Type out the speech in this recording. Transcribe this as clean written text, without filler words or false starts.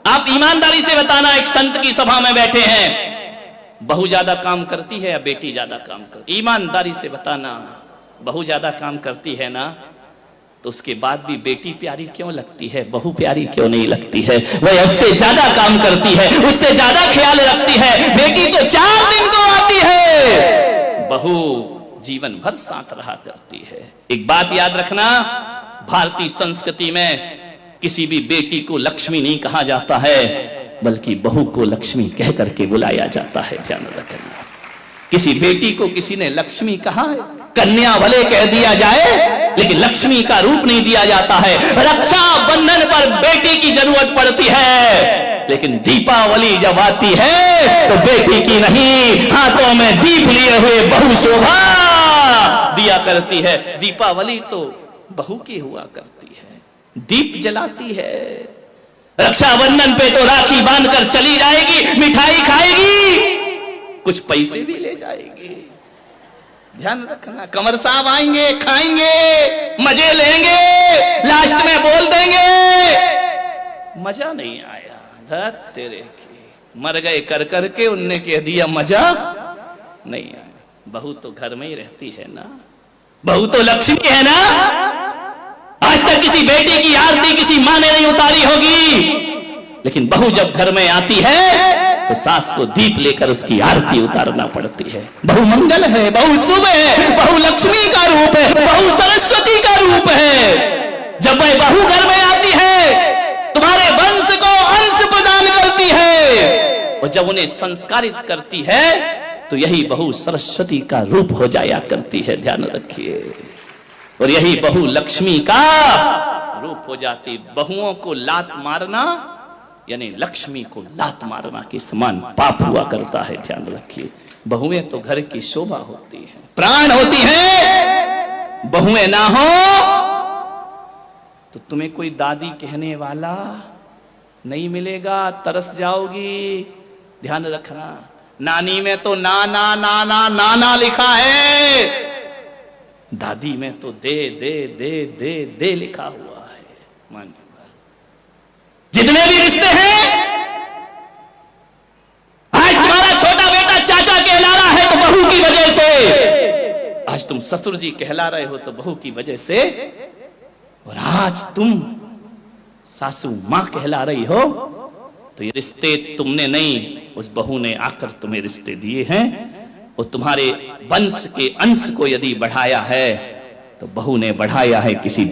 आप ईमानदारी से बताना, एक संत की सभा में बैठे हैं, बहू ज्यादा काम करती है या बेटी ज्यादा काम करती? ईमानदारी से बताना। बहू ज्यादा काम करती है ना, तो उसके बाद भी बेटी प्यारी क्यों लगती है, बहू प्यारी क्यों नहीं लगती है? वह उससे ज्यादा काम करती है, उससे ज्यादा ख्याल रखती है। बेटी तो 4 दिन को आती है, बहू जीवन भर साथ रहा करती है। एक बात याद रखना, भारतीय संस्कृति में किसी भी बेटी को लक्ष्मी नहीं कहा जाता है, बल्कि बहू को लक्ष्मी कह करके बुलाया जाता है। ध्यान रखना, किसी बेटी को किसी ने लक्ष्मी कहा है, कन्या भले कह दिया जाए, लेकिन लक्ष्मी का रूप नहीं दिया जाता है। रक्षा बंधन पर बेटी की जरूरत पड़ती है, लेकिन दीपावली जब आती है तो बेटी की नहीं, हाथों में दीप लिए हुए बहू शोभा दिया करती है। दीपावली तो बहू की हुआ करती है, दीप जलाती है। रक्षाबंधन पे तो राखी बांधकर चली जाएगी, मिठाई खाएगी, कुछ पैसे भी ले जाएगी। ध्यान रखना, कंवर साहब आएंगे, खाएंगे, मजे लेंगे, लास्ट में बोल देंगे मजा नहीं आया, धत तेरे की, मर गए कर करके, उनने कह दिया मजा नहीं आया। बहू तो घर में ही रहती है ना, बहू तो लक्ष्मी है ना। आज तक किसी बेटी की आरती किसी माँ ने नहीं उतारी होगी, लेकिन बहू जब घर में आती है तो सास को दीप लेकर उसकी आरती उतारना पड़ती है। बहू मंगल है, बहू शुभ है, बहू लक्ष्मी का रूप है, बहू सरस्वती का रूप है। जब वह बहू घर में आती है, तुम्हारे वंश को अंश प्रदान करती है, और जब उन्हें संस्कारित करती है तो यही बहू सरस्वती का रूप हो जाया करती है। ध्यान रखिए, और यही बहू लक्ष्मी का रूप हो जाती। बहुओं को लात मारना यानी लक्ष्मी को लात मारना के समान पाप हुआ करता है। ध्यान रखिए, बहुएं तो घर की शोभा होती है, प्राण होती है। बहुएं ना हो तो तुम्हें कोई दादी कहने वाला नहीं मिलेगा, तरस जाओगी। ध्यान रखना, नानी में तो ना ना ना ना ना ना लिखा है, दादी में तो दे दे दे दे दे लिखा हुआ है। मानिए, जितने भी रिश्ते हैं, आज तुम्हारा छोटा बेटा चाचा कहला रहा है तो बहू की वजह से, आज तुम ससुर जी कहला रहे हो तो बहू की वजह से, और आज तुम सासू मां कहला रही हो तो ये रिश्ते तुमने नहीं, उस बहू ने आकर तुम्हें रिश्ते दिए हैं। और तुम्हारे वंश के अंश को यदि बढ़ाया है तो बहू ने बढ़ाया है किसी